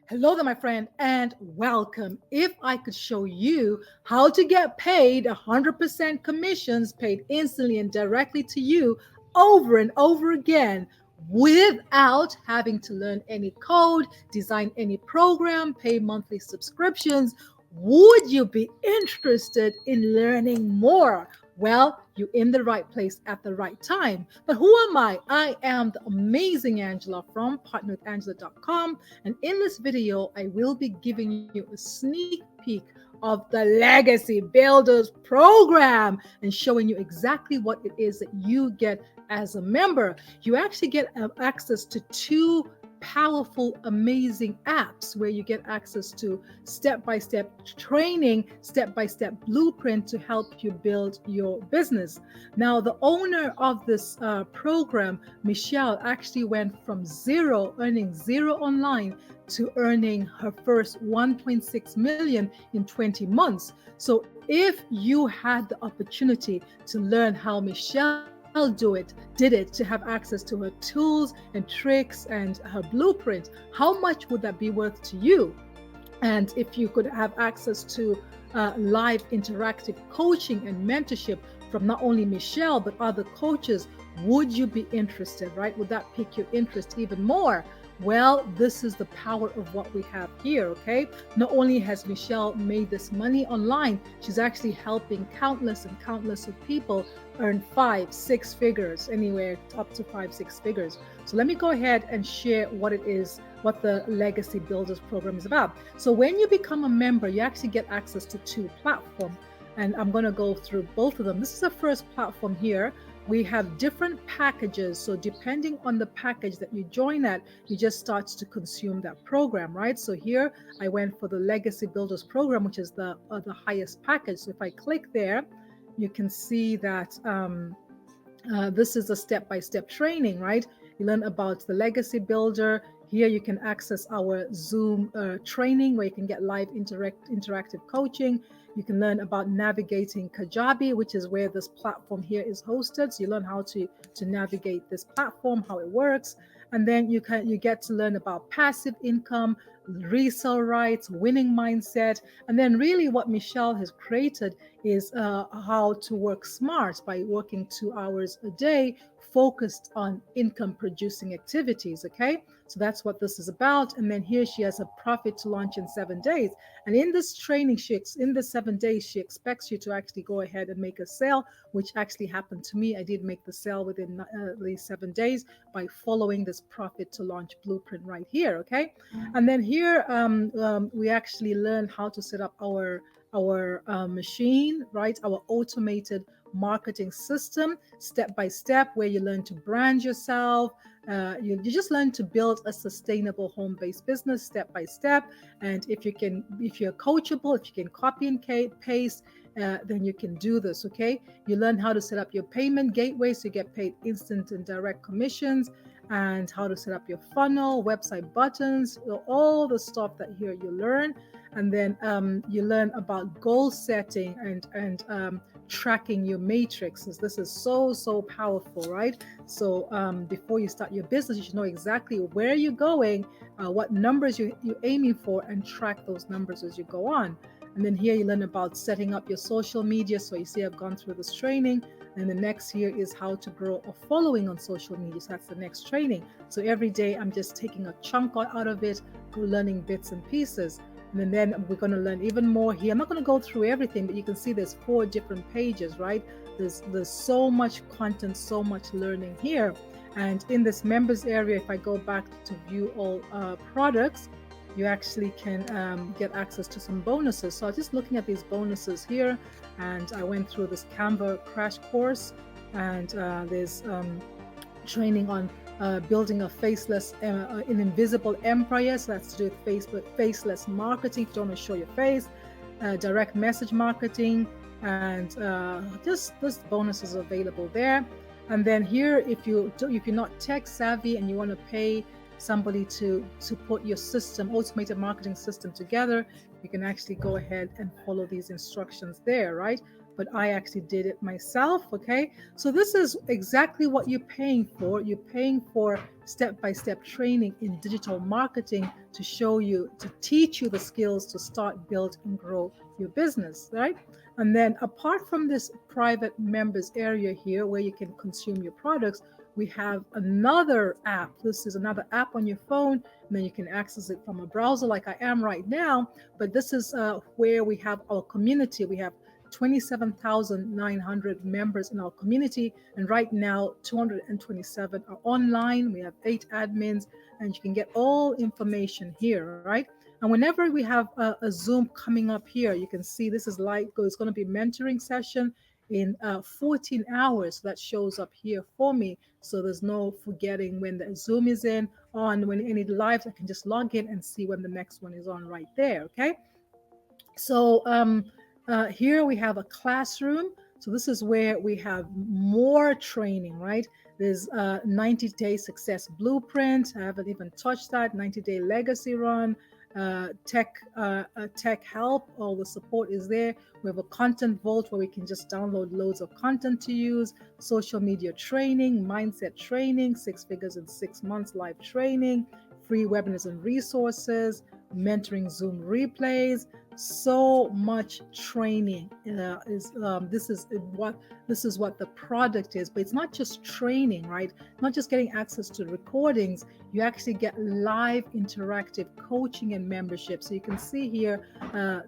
Hello there, my friend, and welcome. If I could show you how to get paid 100% commissions paid instantly and directly to you over and over again without having to learn any code, design any program, pay monthly subscriptions, would you be interested in learning more? Well, you're in the right place at the right time. But who am I? I am the amazing Angela from partnerwithangela.com, and in this video, I will be giving you a sneak peek of the Legacy Builders program and showing you exactly what it is that you get as a member. You actually get access to two powerful, amazing apps where you get access to step by step training, step by step blueprint to help you build your business. Now, the owner of this program, Michelle, actually went from zero, earning zero online, to earning her first 1.6 million in 20 months. So if you had the opportunity to learn how Michelle did it, to have access to her tools and tricks and her blueprint, how much would that be worth to you? And if you could have access to live interactive coaching and mentorship from not only Michelle, but other coaches, would you be interested, right? Would that pique your interest even more? Well, this is the power of what we have here, okay? Not only has Michelle made this money online, she's actually helping countless and countless of people earn 5, 6 figures, anywhere up to 5, 6 figures. So let me go ahead and share what it is, what the Legacy Builders program is about. So when you become a member, you actually get access to two platforms, and I'm going to go through both of them. This is the first platform here. We have different packages. So depending on the package that you join at, you just start to consume that program, right? So here I went for the Legacy Builders program, which is the highest package. So if I click there, you can see that this is a step-by-step training, right? You learn about the Legacy Builder. Here you can access our Zoom training where you can get live interactive coaching. You can learn about navigating Kajabi, which is where this platform here is hosted. So you learn how to navigate this platform, how it works. And then you get to learn about passive income, resale rights, winning mindset. And then really what Michelle has created is how to work smart by working 2 hours a day focused on income producing activities. Okay, so that's what this is about. And then here she has a profit to launch in 7 days. And in this training, in the 7 days, she expects you to actually go ahead and make a sale, which actually happened to me. I did make the sale within at least 7 days by following this profit to launch blueprint right here. Okay, and then here we actually learn how to set up our machine, right? Our automated marketing system, step by step, where you learn to brand yourself. You just learn to build a sustainable home-based business step by step. And if you're coachable, if you can copy and paste, then you can do this. Okay, you learn how to set up your payment gateway so you get paid instant and direct commissions, and how to set up your funnel, website buttons, all the stuff that here you learn. And then you learn about goal setting and tracking your matrixes. This is so powerful, right? So before you start your business, you should know exactly where you're going, what numbers you're aiming for, and track those numbers as you go on. And then here you learn about setting up your social media. So you see I've gone through this training. And the next here is how to grow a following on social media. So that's the next training. So every day I'm just taking a chunk out of it, learning bits and pieces. And then we're going to learn even more here. I'm not going to go through everything, but you can see there's 4 different pages, right? There's so much content, so much learning here. And in this members area, if I go back to view all products, you actually can get access to some bonuses. So I'm just looking at these bonuses here, and I went through this Canva crash course, and there's training on building a faceless, an invisible empire. So that's to do with Facebook, faceless marketing. If you don't want to show your face, direct message marketing, and just this bonus is available there. And then here, if you're not tech savvy and you want to pay somebody to put your system, automated marketing system together, you can actually go ahead and follow these instructions there, right? but I actually did it myself. Okay, so this is exactly what you're paying for. You're paying for step-by-step training in digital marketing to show you, to teach you the skills to start, build, and grow your business, right? And then apart from this private members area here where you can consume your products, we have another app. This is another app on your phone, and then you can access it from a browser like I am right now. But this is where we have our community. We have 27,900 members in our community, and right now 227 are online. We have 8 admins, and you can get all information here, right? And whenever we have a Zoom coming up here, you can see this is like, it's going to be mentoring session in 14 hours. So that shows up here for me. So there's no forgetting when the Zoom is on, when any lives, I can just log in and see when the next one is on right there. Okay. So here we have a classroom. So this is where we have more training, right? There's 90-day success blueprint. I haven't even touched that. 90-day legacy run, tech help. All the support is there. We have a content vault where we can just download loads of content to use. Social media training, mindset training, 6 figures in 6 months live training, free webinars and resources, mentoring Zoom replays. So much training this is what the product is. But it's not just training, right? Not just getting access to recordings. You actually get live interactive coaching and membership. So you can see here,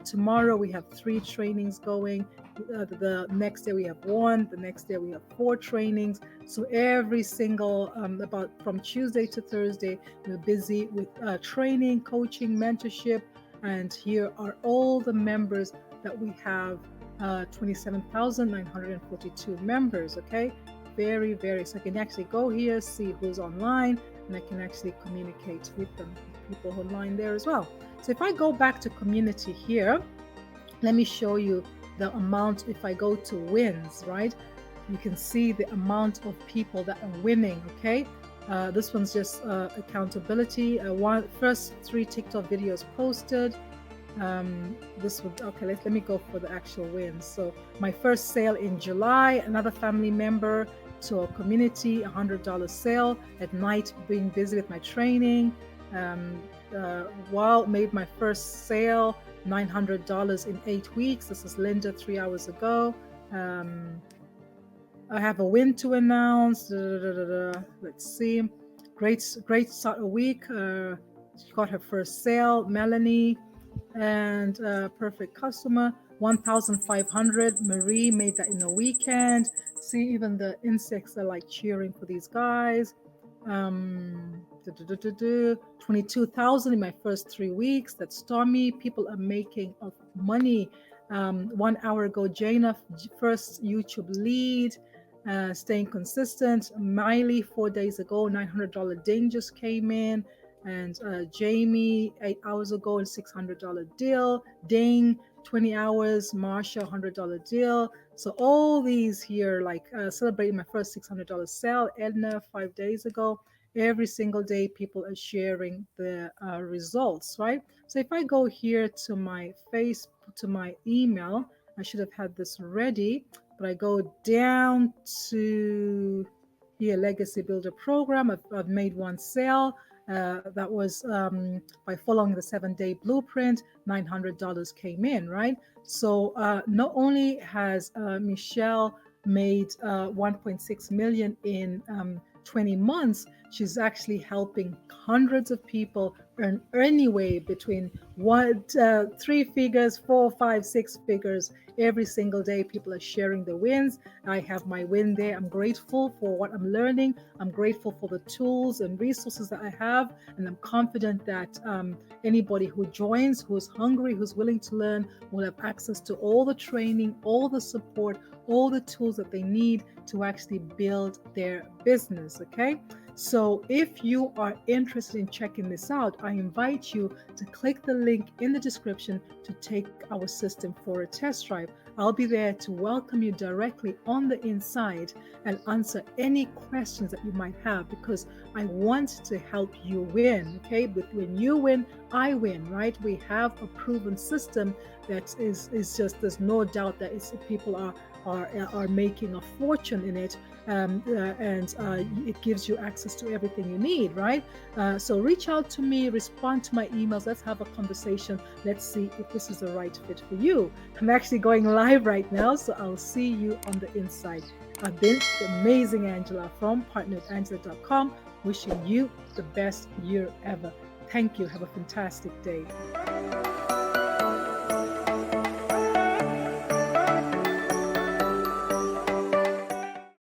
tomorrow we have 3 trainings going. The next day we have 1. The next day we have 4 trainings. So every single about from Tuesday to Thursday, we're busy with training, coaching, mentorship. And here are all the members that we have, 27,942 members. Okay, very, very. So I can actually go here, see who's online, and I can actually communicate with them, people online there as well. So if I go back to community here, let me show you the amount. If I go to wins, right, you can see the amount of people that are winning. Okay. This one's just accountability. First 3 TikTok videos posted. This would, okay, let me go for the actual wins. So my first sale in July, another family member to a community, $100 sale at night, being busy with my training. While made my first sale, $900 in 8 weeks. This is Linda 3 hours ago. I have a win to announce. Let's see. Great start a week. She got her first sale, Melanie, and perfect customer. 1,500. Marie made that in a weekend. See, even the insects are like cheering for these guys. 22,000 in my first 3 weeks. That's Stormy. People are making money. 1 hour ago, Jana, first YouTube lead. Staying consistent. Miley, 4 days ago, $900 ding just came in. And Jamie, 8 hours ago, a $600 deal. Ding, 20 hours. Marsha, $100 deal. So all these here, like celebrating my first $600 sale. Edna, 5 days ago. Every single day, people are sharing the results, right? So if I go here to my to my email, I should have had this ready, but I go down to here, Legacy Builder Program. I've made 1 sale. That was by following the 7-day blueprint, $900 came in, right? So not only has Michelle made 1.6 million in 20 months, she's actually helping hundreds of people earn anyway between 3 figures, 4, 5, 6 figures every single day. People are sharing the wins. I have my win there. I'm grateful for what I'm learning. I'm grateful for the tools and resources that I have, and I'm confident that anybody who joins, who's hungry, who's willing to learn, will have access to all the training, all the support, all the tools that they need to actually build their business. Okay, so if you are interested in checking this out, I invite you to click the link in the description to take our system for a test drive. I'll be there to welcome you directly on the inside and answer any questions that you might have, because I want to help you win. Okay, but when you win, I win, right? We have a proven system that is just, there's no doubt that people are are making a fortune in it, and it gives you access to everything you need, right? So reach out to me, respond to my emails. Let's have a conversation. Let's see if this is the right fit for you. I'm actually going live right now, so I'll see you on the inside. I've been the amazing Angela from partnerwithangela.com, wishing you the best year ever. Thank you. Have a fantastic day.